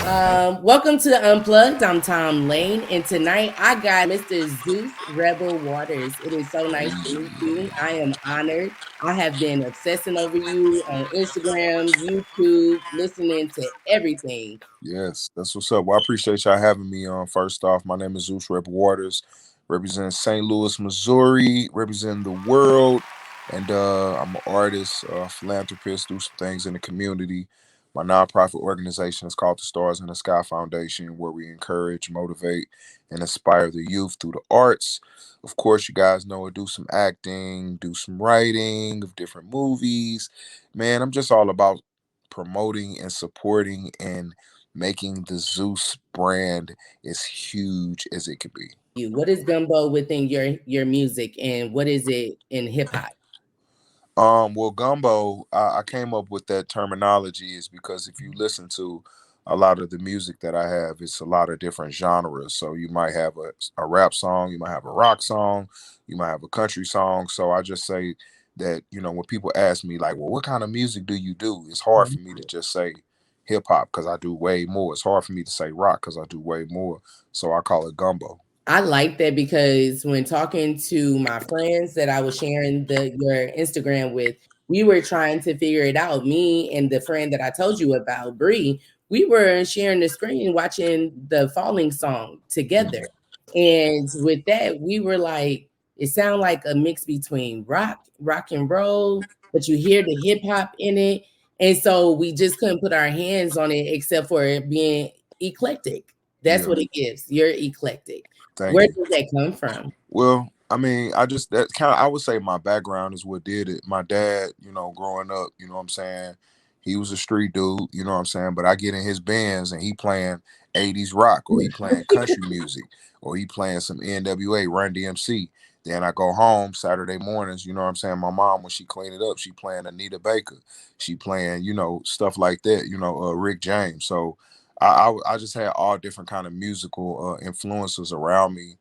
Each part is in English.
Welcome to Unplugged. I'm Tom Lane, and tonight I got Mr. Zeus Rebel Waters. It is so nice to meet you. I am honored. I have been obsessing over you on Instagram, YouTube, listening to everything. Yes, that's what's up. Well, I appreciate y'all having me on. First off, my name is Zeus Rebel Waters, representing St. Louis, Missouri, representing the world, and I'm an artist, philanthropist, do some things in the community. My nonprofit organization is called the Stars in the Sky Foundation, where we encourage, motivate, and inspire the youth through the arts. Of course, you guys know I do some acting, do some writing of different movies. Man, I'm just all about promoting and supporting and making the Zeus brand as huge as it can be. What is gumbo within your music, and what is it in hip hop? Well, gumbo, I came up with that terminology is because if you listen to a lot of the music that I have, it's a lot of different genres. So you might have a rap song, you might have a rock song, you might have a country song. So I just say that, when people ask me, like, well, what kind of music do you do? It's hard for me to just say hip hop because I do way more. It's hard for me to say rock because I do way more. So I call it gumbo. I like that because when talking to my friends that I was sharing your Instagram with, we were trying to figure it out. Me and the friend that I told you about, Bree, we were sharing the screen watching the Falling song together. And with that, we were like, it sounded like a mix between rock and roll, but you hear the hip hop in it. And so we just couldn't put our hands on it except for it being eclectic. That's Yeah, what it gives. You're eclectic. thank Where you. does that come from? Well, I mean, I just that kind of I would say my background is what did it. My dad, growing up, what I'm saying, he was a street dude, you know what I'm saying, but I get in his bands and he playing 80s rock or he playing country music or he playing some NWA, Run DMC. Then I go home Saturday mornings, you know what I'm saying? My mom, when she clean it up, she playing Anita Baker. She playing, stuff like that, Rick James. So I just had all different kind of musical influences around me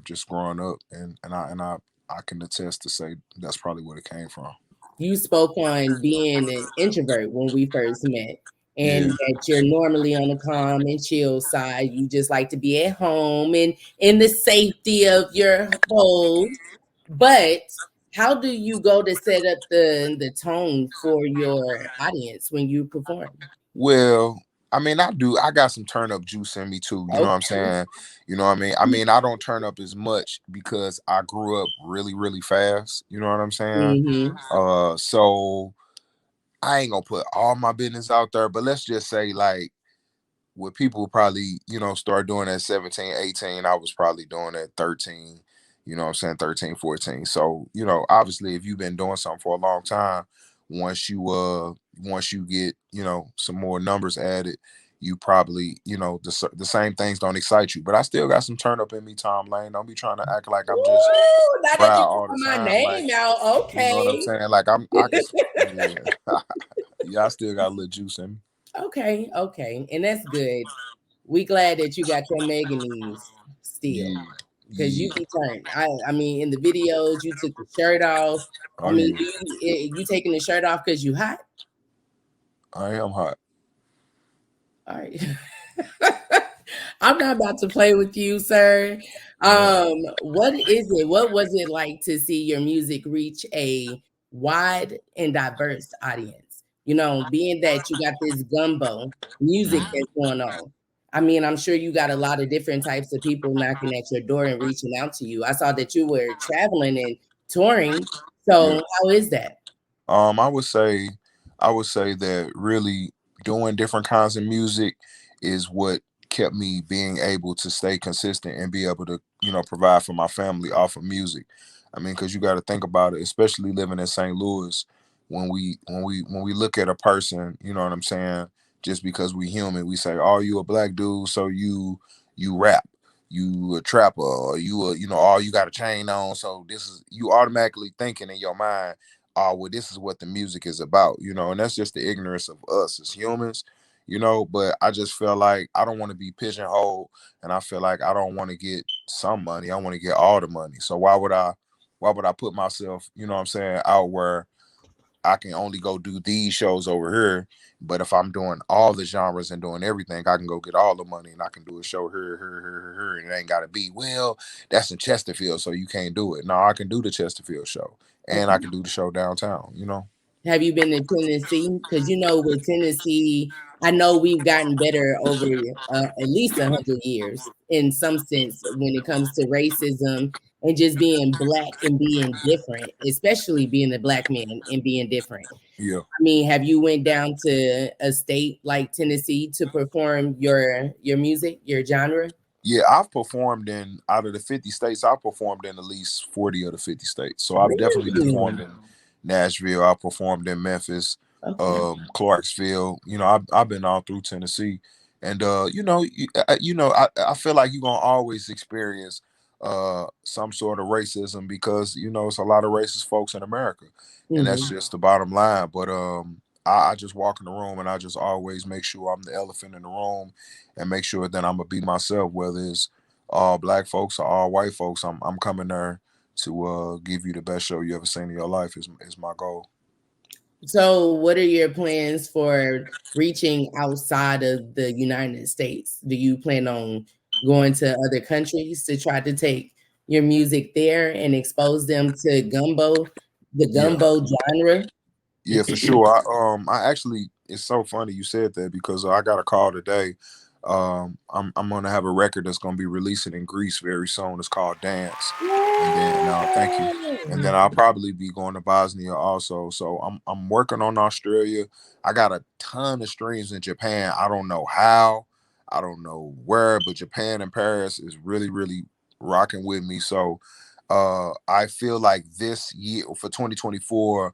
just growing up, and I can attest to say that's probably where it came from. You spoke on being an introvert when we first met, Yeah, and that you're normally on the calm and chill side. You just like to be at home and in the safety of your home. But how do you go to set up the tone for your audience when you perform? well, I mean, I got some turn up juice in me too, you know what I'm Okay. saying? You know what I mean? I mean, I don't turn up as much because I grew up really really fast, you know what I'm saying? Mm-hmm. So I ain't gonna put all my business out there, but let's just say, like, what people probably, start doing at 17, 18, I was probably doing at 13, you know what I'm saying, 13, 14. So, obviously if you've been doing something for a long time, once you get, some more numbers added, you probably, the same things don't excite you. But I still got some turn up in me, Tom Lane. Don't be trying to act like I'm just Ooh, now that you proud all the call my time. Like, name out, you know what I'm okay. saying? Like I can, yeah. Yeah, I still got a little juice in me. Okay, okay. And that's good. We glad that you got your manganese still. Yeah, Because you yeah. be turned. I mean, in the videos, you took the shirt off. I Oh mean, yeah, you taking the shirt off because you hot? I am hot. All right. I'm not about to play with you, sir. Yeah. What is it? What was it like to see your music reach a wide and diverse audience? You know, being that you got this gumbo music that's going on. I mean, I'm sure you got a lot of different types of people knocking at your door and reaching out to you. I saw that you were traveling and touring. Yeah. So how is that? I would say, that really doing different kinds of music is what kept me being able to stay consistent and be able to, provide for my family off of music. I mean, because you got to think about it, especially living in St. Louis. When we look at a person, you know what I'm saying. Just because we human, we say, "Oh, you a black dude, so you rap." You a trapper, or oh, you got a chain on, so this is you automatically thinking in your mind, oh well, this is what the music is about, and that's just the ignorance of us as humans, but I just feel like I don't want to be pigeonholed, and I feel like I don't want to get some money, I want to get all the money. So why would I put myself, out where I can only go do these shows over here. But if I'm doing all the genres and doing everything, I can go get all the money and I can do a show here, and it ain't gotta be, well, that's in Chesterfield, so you can't do it. No, I can do the Chesterfield show and I Okay. can do the show downtown, you know. Have you been to Tennessee? Because you know, with Tennessee, I know we've gotten better over at least 100 years in some sense when it comes to racism and just being black and being different, especially being a black man and being different. Yeah. I mean, have you went down to a state like Tennessee to perform your music, your genre? Yeah, I've performed in out of the 50 states, I've performed in at least 40 of the 50 states. So I've definitely performed Really? in Nashville, I performed in Memphis, Okay. Clarksville. You know, I've been all through Tennessee. And I feel like you're gonna always experience some sort of racism because it's a lot of racist folks in America. And that's Mhm. just the bottom line. But I just walk in the room and I just always make sure I'm the elephant in the room and make sure that I'm gonna be myself, whether it's all black folks or all white folks. I'm coming there to give you the best show you ever seen in your life is my goal. So, what are your plans for reaching outside of the United States? Do you plan on going to other countries to try to take your music there and expose them to the Yeah, gumbo genre? yeah, for sure. I actually, it's so funny you said that because I got a call today. I'm gonna have a record that's gonna be releasing in Greece very soon. It's called Dance, and then thank you. And then Yay! I'll probably be going to Bosnia also. So I'm working on Australia. I got a ton of streams in Japan. I don't know how, I don't know where, but Japan and Paris is really really rocking with me. So I feel like this year for 2024.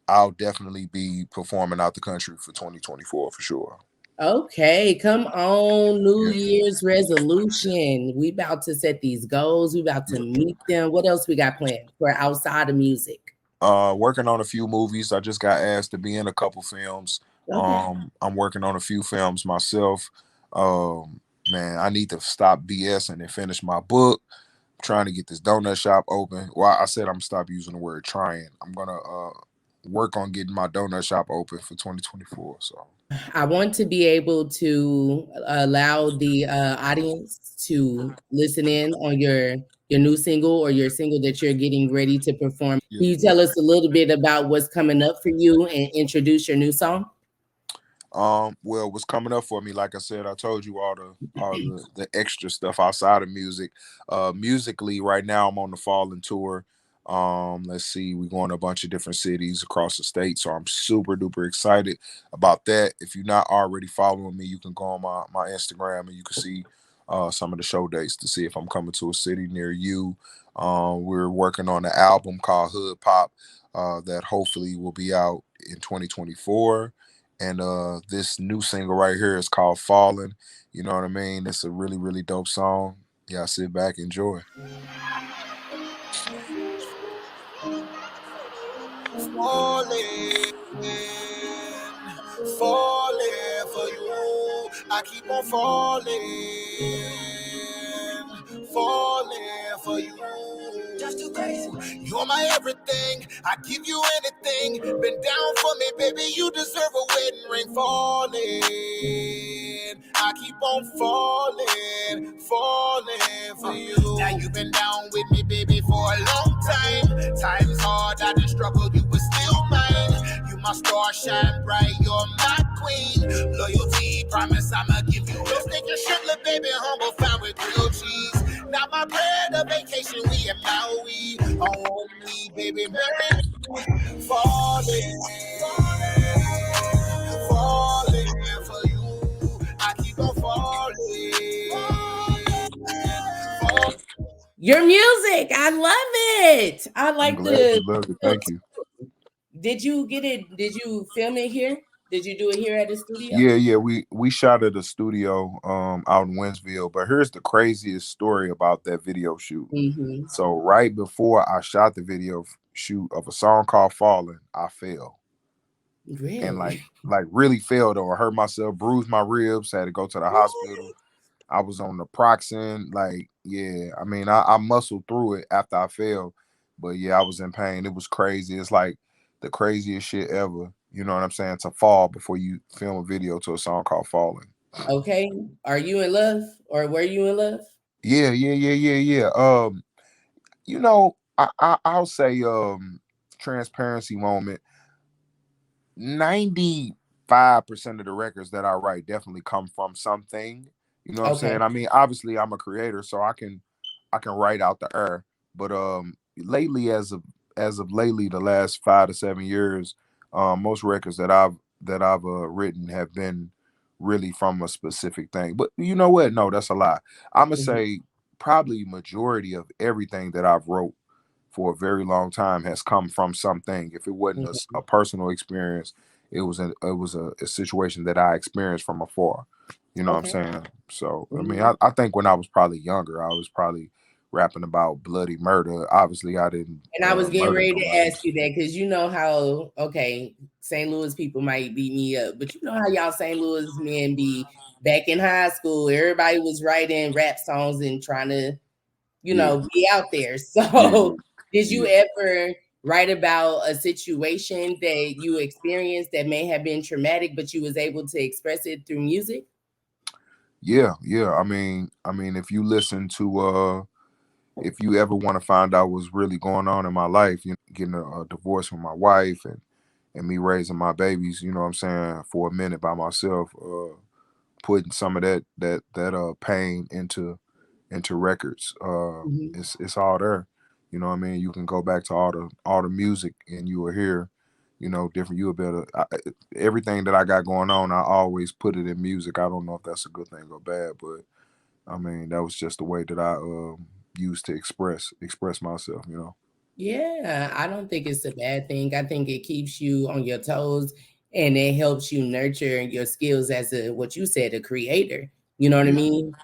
I'll definitely be performing out the country for 2024 for sure. Okay, come on, New Yeah, Year's resolution. We about to set these goals. We about to yeah. meet them. What else we got planned for outside of music? Working on a few movies. I just got asked to be in a couple films. Okay. I'm working on a few films myself. Man, I need to stop BSing and finish my book. I'm trying to get this donut shop open. Well, I said I'm stop using the word trying. I'm gonna work on getting my donut shop open for 2024. So I want to be able to allow the audience to listen in on your new single or your single that you're getting ready to perform. yeah. Can you tell us a little bit about what's coming up for you and introduce your new song? Well, what's coming up for me? Like I said, I told you all the extra stuff outside of music. Musically, right now I'm on the Fallen tour. Let's see, we're going to a bunch of different cities across the state, so I'm super duper excited about that. If you're not already following me, you can go on my Instagram and you can see some of the show dates to see if I'm coming to a city near you. We're working on an album called Hood Pop that hopefully will be out in 2024, and this new single right here is called Fallen. You know what I mean? It's a really really dope song. Yeah, sit back, enjoy. Falling, falling for you. I keep on falling for you. Just too crazy. You're my everything. I give you anything. Been down for me, baby. You deserve a wedding ring. Falling. I keep on falling for you. Now you've been down with me, baby, for a long time. Times hard, I done struggled, you were still mine. You my star, shine bright, you're my queen. Loyalty, promise I'ma give you real steak and shrimp, baby, humble, found with grilled cheese. Now my plan of vacation, we in Maui. On me, baby, marry me. Falling for you. I keep on falling. Your music, I love it. I I'm like glad the you loved it. Thank you. Did you get it? Did you film it here? Did you do it here at the studio? Yeah, yeah, we shot at a studio out in Winsville, but here's the craziest story about that video shoot. Hmm. So right before I shot the video shoot of a song called Fallen, I fell. And Really? like really fell though. I hurt myself, bruised my ribs, had to go to the hospital. I was on the Proxen. Like, yeah, I mean, I muscled through it after I fell, but yeah, I was in pain. It was crazy. It's like the craziest shit ever. You know what I'm saying? To fall before you film a video to a song called Falling. Okay. Are you in love or were you in love? Yeah. You know, I'll say transparency moment. 95% of the records that I write definitely come from something. You know what I'm Okay. saying? I mean, obviously I'm a creator, so I can write out the air. But lately, as of lately, the last 5 to 7 years, most records that I've written have been really from a specific thing. But you know what? No, that's a lie. I'm gonna Mhm, say probably majority of everything that I've wrote for a very long time has come from something. If it wasn't a mhm. personal experience, it was a situation that I experienced from afar. You know what I'm Okay. saying? So I mean, I, Mhm. I think when I was probably younger, I was probably rapping about bloody murder. Obviously, I didn't And I was getting murder ready to nobody. ask you that because you know how, okay, St. Louis people might beat me up, but you know how y'all St. Louis men be back in high school. Everybody was writing rap songs and trying to, Yeah, be out there. yeah, So, did you yeah, ever write about a situation that you experienced that may have been traumatic, but you was able to express it through music? yeah. I mean, if you listen to if you ever want to find out what's really going on in my life, getting a divorce from my wife and me raising my babies, you know what I'm saying, for a minute by myself, putting some of that pain into records. Mhm. It's all there. You know what I mean? You can go back to all the music and you will hear, different. You will better everything that I got going on. I always put it in music. I don't know if that's a good thing or bad, but I mean that was just the way that I used to express myself. Yeah, I don't think it's a bad thing. I think it keeps you on your toes and it helps you nurture your skills as a what you said, a creator. You know what I Yeah, mean?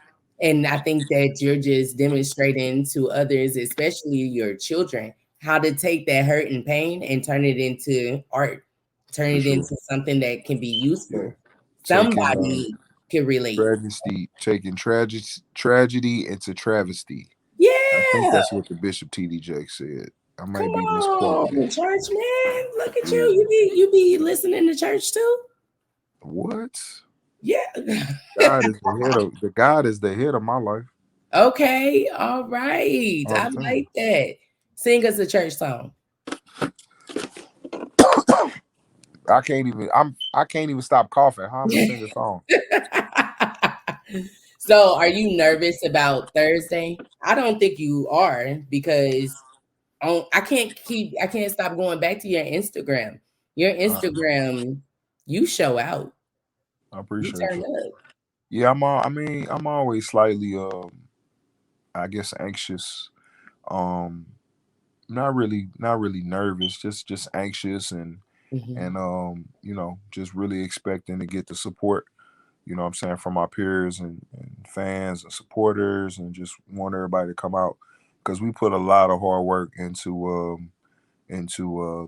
And I think that you're just demonstrating to others, especially your children, how to take that hurt and pain and turn it into art, turn for it sure. into something that can be Yeah, useful. taking Somebody can relate. tragedy into travesty. I think Yeah, that's what the Bishop TD Jakes said. I come might be misquoting it. on, church man. Look at you. Yeah. You be listening to church too? What? Yeah. God is the head of my life Okay. All right. all I the time. like that. Sing us a church song. I can't even stop coughing. How am I sing a song? So, are you nervous about Thursday? I don't think you are because I can't stop going back to your Instagram. Your Uh, Instagram, you show out. I You appreciate turn you. up. Yeah, I'm always slightly I guess anxious. Um not really nervous, just anxious and Mhm. just really expecting to get the support, what I'm saying, from my peers and fans and supporters, and just want everybody to come out because we put a lot of hard work into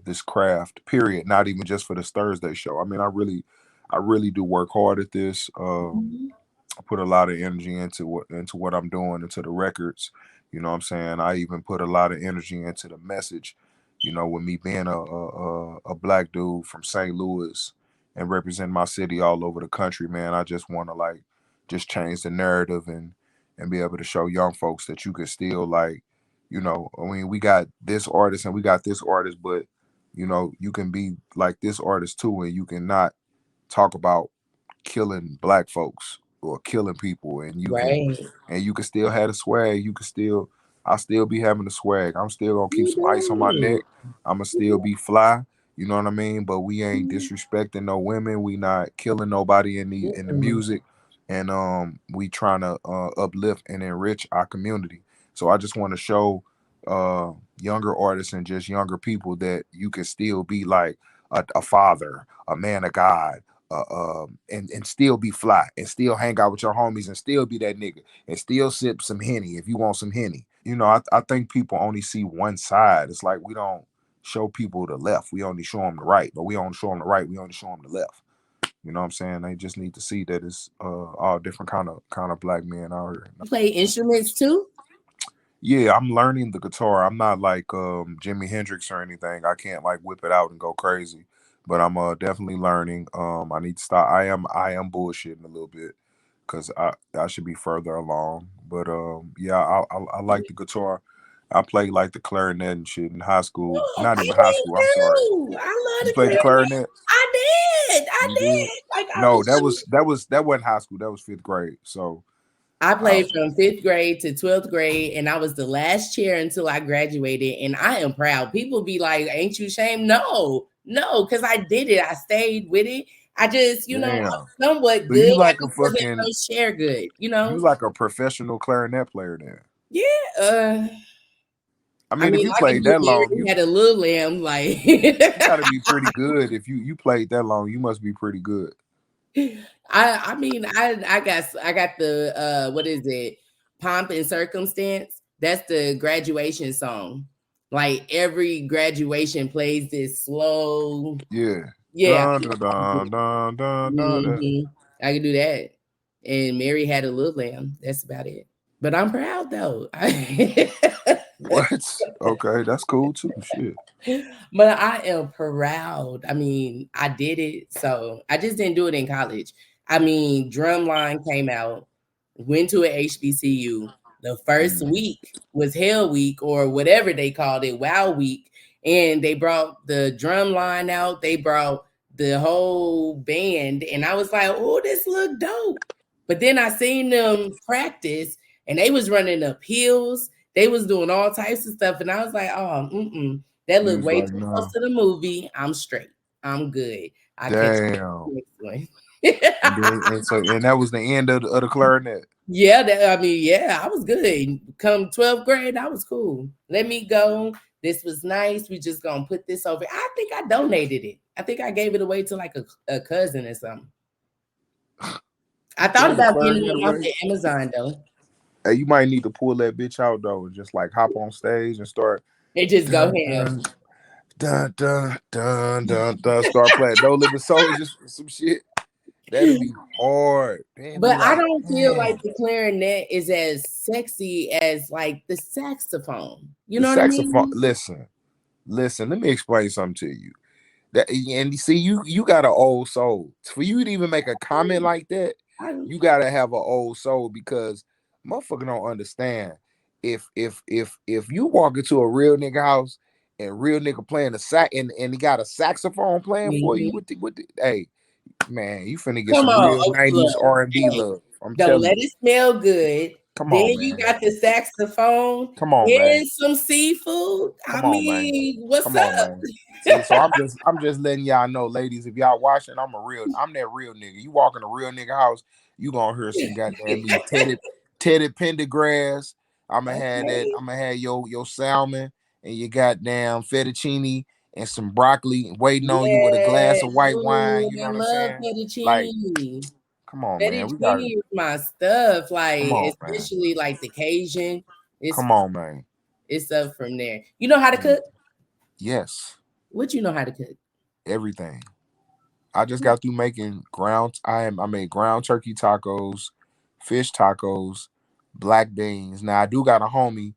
this craft, period, not even just for this Thursday show. I mean, I really do work hard at this. Mhm. I put a lot of energy into what I'm doing, into the records. You know what I'm saying? I even put a lot of energy into the message. With me being a black dude from St. Louis and representing my city all over the country, man, I just want to like just change the narrative and be able to show young folks that you can still like, I mean, we got this artist and we got this artist, but you can be like this artist too, and you can not talk about killing black folks or killing people, and Right. you can still have the swag. I still be having the swag. I'm still gonna keep You some ice on my do. neck. I'ma You still be fly. You know what I mean? But we ain't do. disrespecting no women. We not killing nobody in the Mm-mm. music, and we trying to uplift and enrich our community. So I just want to show younger artists and just younger people that you can still be like a father, a man of God, and still be fly and still hang out with your homies and still be that nigga and still sip some henny if you want some henny. I think people only see one side. It's like we don't show people the left. We only show them the right, but we don't show them the right. We only show them the left. You know what I'm saying? They just need to see that it's all different kind of black men out here. You play instruments too? Yeah, I'm learning the guitar. I'm not like Jimi Hendrix or anything. I can't like whip it out and go crazy. But I'm definitely learning. I need to stop. I am bullshitting a little bit because I should be further along. But yeah, I like the guitar. I played like the clarinet and shit in high school. Oh, Not I even high did school. I'm sorry. too. I love You the played the clarinet. clarinet? I You did? did. Like I No, was. that wasn't high school. That was fifth grade. So I I, played from 5th grade to 12th grade, and I was the last chair until I graduated. And I am proud. People be like, "Ain't you ashamed?" No, no, because I did it. I stayed with it. I just, damn. I'm somewhat So good. you I like a just wasn't fucking no share good. you like a professional clarinet player then? Yeah. I I mean, if mean, you I can played do that long, Mary had a little lamb, like you got to be pretty good. If you played that long, you must be pretty good. I mean I got the what is it? Pomp and Circumstance. That's the graduation song. Like every graduation plays this slow. Yeah. Yeah. Dun dun dun dun dun dun. Dun. Mhm. I can do that. And Mary had a little lamb. That's about it. But I'm proud though. What? Okay, that's cool too. Shit. But I am proud. I mean, I did it. So I just didn't do it in college. I mean, Drumline came out, went to a HBCU. The first Mm. week was Hell Week or whatever they called it, Wow Week. And they brought the drum line out. They brought the whole band. And I was like, oh, this look dope. But then I seen them practice and they was running up hills. They was doing all types of stuff. And I was like, oh, that You looked was way like, too close no. to the movie. I'm straight. I'm good. I catch Damn. the next one. And that was the end of the clarinet. Yeah, I mean, yeah, I was good. Come 12th grade, I was cool. Let me go. This was nice. We just gonna put this over. I think I donated it. I think I gave it away to like a cousin or something. I thought Damn the about getting clarinet one off away. the Amazon though. Hey, you might need to pull that bitch out though and just like hop on stage and start It just go dun ham. dun dun dun dun dun dun. Start playing No Limit Soldiers or some shit. That'd be hard. Then be But I like, don't feel like man. the clarinet is as sexy as like the saxophone. You The know what I saxophone. mean? Listen. Let me explain something to you. That and you see, you got an old soul. For you to even make a comment like that, I, you gotta have an old soul because motherfucker don't understand. If you walk into a real nigga house and real nigga playing the sax and he got a saxophone playing for you mhm. with the hey man, you finna get Come some on, real okay, 90s look. R&B Hey, love. I'm don't telling let you. it smell good. Come Then on, you man. got the saxophone Come on, man. and some seafood. I Come on, man. mean, what's Come on, up? man. See, so I'm just letting y'all know, ladies, if y'all watching, I'm that real nigga. You walk in a real nigga house, you gonna hear some goddamn me Teddy Pendergrass. Okay. I'm gonna have your salmon and your goddamn fettuccine and some broccoli waiting on you with a glass Yes. of white wine. Ooh, You know I what I'm love saying? Like, fettuccine. come on, man. We got Fettuccine is my stuff. Like, come on, man. especially like the Cajun. It's Come on, man. it's up from there. You know how to cook? Yes, What you know how to cook? everything. I just got through making I made ground turkey tacos, fish tacos, black beans. Now I do got a homie.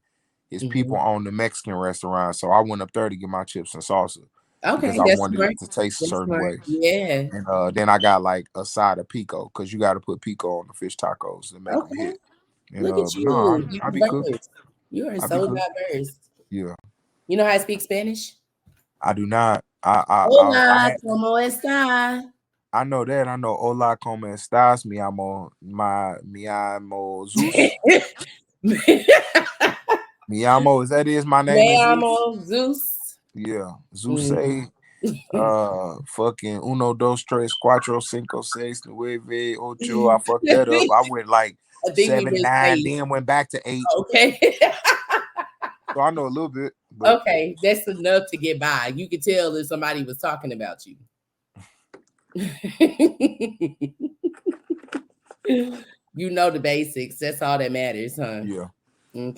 His people Mhm. own the Mexican restaurant, so I went up there to get my chips and salsa because Okay, I that's wanted smart. it to taste a That's certain smart. way. Yeah. And then I got like a side of pico because you got to put pico on the fish tacos to make them Okay. hit. And Look at but no, I, you. I be cooking. Diverse. You are I be so cooking. diverse. Yeah, You know how to speak Spanish? I do not. I Hola, had ¿cómo está? I know that. I know hola como estás, mi amo Zeus. Mi amo, is that is my name Me is Zeus? amo Zeus. Yeah. Zeus Mm. say fucking uno, dos, tres, cuatro, cinco, seis, nueve, ocho. I fucked that up. I went like I think you seven, missed nine, eight. then went back to eight. Okay. So I know a little bit, but Okay, that's enough to get by. You could tell if somebody was talking about you. You know the basics. That's all that matters, huh? yeah.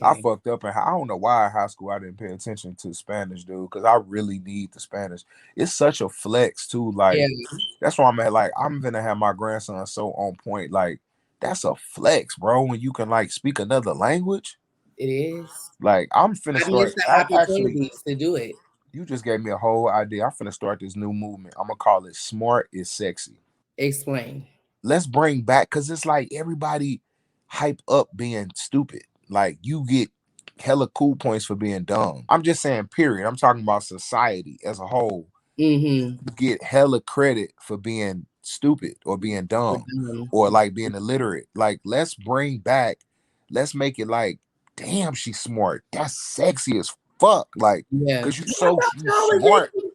I Okay. fucked up, and I don't know why in high school I didn't pay attention to Spanish, dude. Because I really need the Spanish. It's such a flex too. Yeah. Like that's why I'm at. Like I'm gonna have my grandson so on point. Like that's a flex, bro. When you can like speak another language. It is. Like I'm finna I missed start. the Actually, opportunities to do it. you just gave me a whole idea. I'm finna start this new movement. I'm gonna call it "Smart is Sexy." Explain. Let's bring back, because it's like everybody hype up being stupid. Like you get hella cool points for being dumb. I'm just saying, period. I'm talking about society as a whole. Mm-hmm. You get hella credit for being stupid or being dumb or like being illiterate. Like let's make it like, damn, she's smart. That's sexy as fuck. Like, Yeah. cause I thought you y'all was smart. into.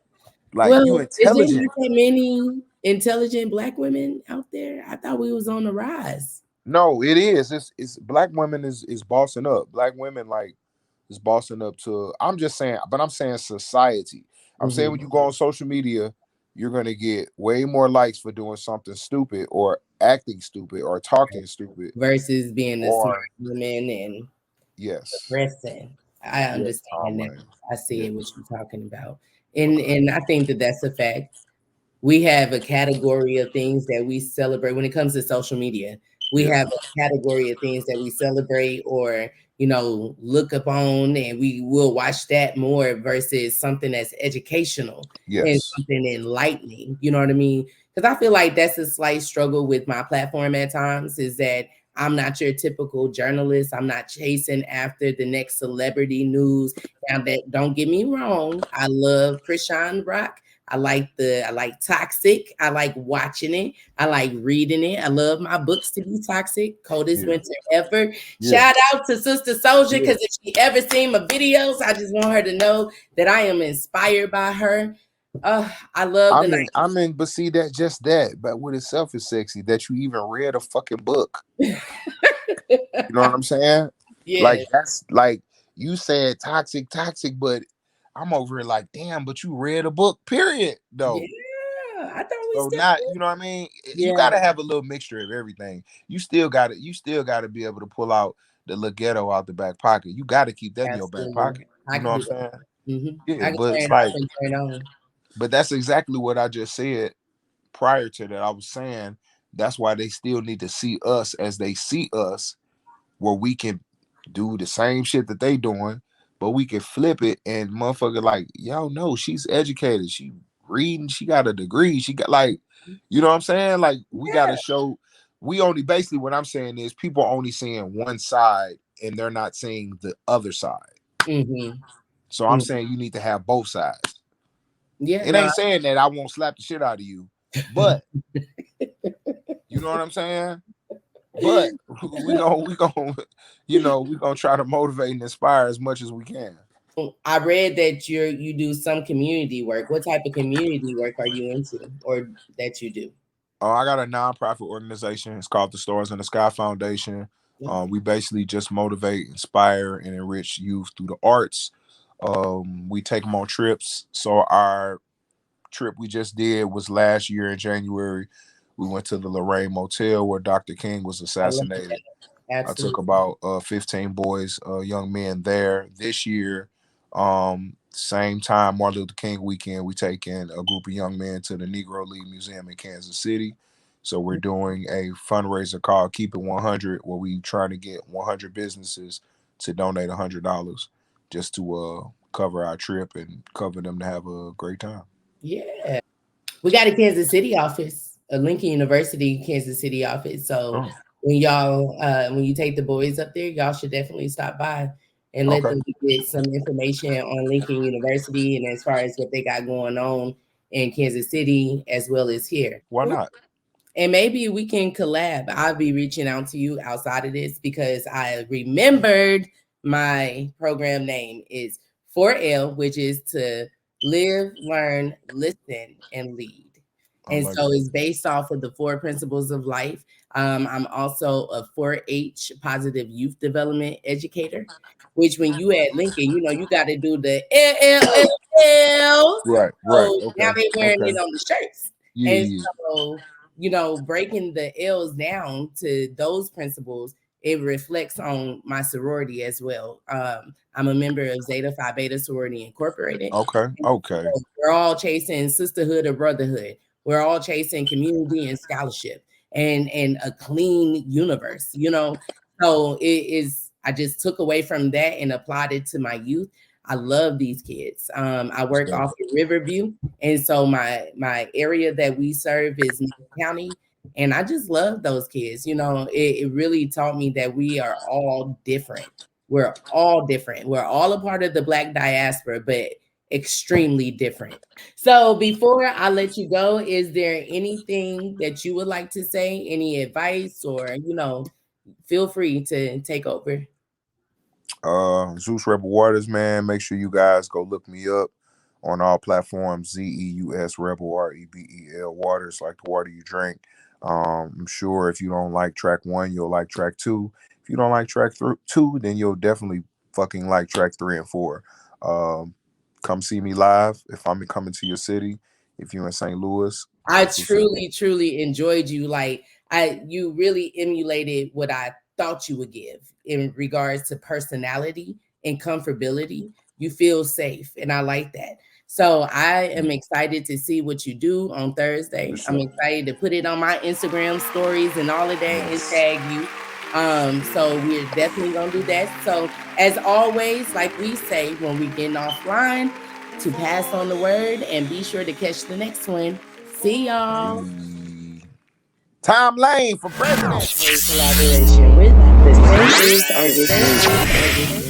Like you Well, is there intelligent. not that many intelligent Black women out there? I thought we was on the rise. No, it is. It's black women is bossing up. Black women like is bossing up to. I'm just saying, but I'm saying society. I'm saying Mm-hmm. when you go on social media, you're gonna get way more likes for doing something stupid or acting stupid or talking stupid. Versus being a smart Or woman and yes, progressing. I yes, Tom understand that. Wayne. I see Yeah. what you're talking about, and Okay. and I think that that's a fact. We have a category of things that we celebrate when it comes to social media. We Yeah. have a category of things that we celebrate or, look upon, and we will watch that more versus something that's educational and Yes. something enlightening. You know what I mean? Because I feel like that's a slight struggle with my platform at times is that I'm not your typical journalist. I'm not chasing after the next celebrity news. Now, that don't get me wrong, I love Krishan Rock. I like Toxic. I like watching it. I like reading it. I love my books to be toxic. Coldest Yeah. winter ever. Yeah. Shout out to Sister Soldier, Yeah. because if she ever seen my videos, I just want her to know that I am inspired by her. I love the night. But see that just that, but with itself is sexy that you even read a fucking book. You know what I'm saying? Like Yes. that's like you said toxic, but I'm over here like, damn, but you read a book, period. Yeah. Though. I thought we So still. not, you know what I mean? You Yeah. gotta have a little mixture of everything. You still gotta be able to pull out the little ghetto out the back pocket. You gotta keep that in your back Absolutely. pocket. I You know can what do I'm that. saying? Mm-hmm. Yeah, I can but turn it's it off like, and turn it on. but that's exactly what I just said prior to that. I was saying that's why they still need to see us as they see us, where we can do the same shit that they doing, but we can flip it and motherfucker like, y'all know she's educated, she reading, she got a degree, she got like, you know what I'm saying? Like we Yeah. gotta show we only basically what I'm saying is people are only seeing one side and they're not seeing the other side. Mm-hmm. So I'm saying you need to have both sides. Yeah, It no. ain't saying that I won't slap the shit out of you, but you know what I'm saying? But we gonna we gonna try to motivate and inspire as much as we can. I read that you do some community work. What type of community work are you into, or that you do? I got a nonprofit organization. It's called the Stars in the Sky Foundation. Okay. We basically just motivate, inspire, and enrich youth through the arts. We take them on trips. So our trip we just did was last year in January. We went to the Lorraine Motel where Dr. King was I love that. assassinated. I took Absolutely. about 15 boys, young men there. This year, same time, Martin Luther King weekend, we taking a group of young men to the Negro League Museum in Kansas City. So we're doing a fundraiser called Keep It 100, where we trying to get 100 businesses to donate $100 just to cover our trip and cover them to have a great time. Yeah. We got a Kansas City office, a Lincoln University Kansas City office. So Oh, when you take the boys up there, y'all should definitely stop by and let okay. them get some information on Lincoln University and as far as what they got going on in Kansas City as well as here. Why not? And maybe we can collab. I'll be reaching out to you outside of this because I remembered my program name is 4L, which is to live, learn, listen, and lead. I And like so it. it's based off of the four principles of life. I'm also a 4-H positive youth development educator, which when you at Lincoln, you got to do the LLL. Right, right. So now Okay, they're wearing okay. it on the shirts. Yeah, And yeah, so, breaking the L's down to those principles, it reflects on my sorority as well. I'm a member of Zeta Phi Beta Sorority Incorporated. yeah. Okay, okay. We're all chasing sisterhood or brotherhood. We're all chasing community and scholarship and a clean universe. So it is I just took away from that and applied it to my youth. I love these kids. I work off in Riverview, and so my area that we serve is North County, and I just love those kids. You know, it really taught me that we are all different. We're all different. We're all a part of the Black diaspora, but extremely different. So before I let you go, is there anything that you would like to say? Any advice, or feel free to take over. Zeus Rebel Waters, man. Make sure you guys go look me up on all platforms. Zeus Rebel Rebel Waters, like the water you drink. I'm sure if you don't like track 1, you'll like track 2. If you don't like track 2, then you'll definitely fucking like track 3 and 4. Come see me live if I'm coming to your city. If you're in St. Louis, I truly enjoyed you. Like you really emulated what I thought you would give in regards to personality and comfortability. You feel safe, and I like that. So I am excited to see what you do on Thursday. Sure. I'm excited to put it on my Instagram stories and all of that and tag you. So we're definitely gonna do that. So as always, like we say when we getting offline, to pass on the word and be sure to catch the next one. See y'all. Time Lane for president. In collaboration with the Strangers are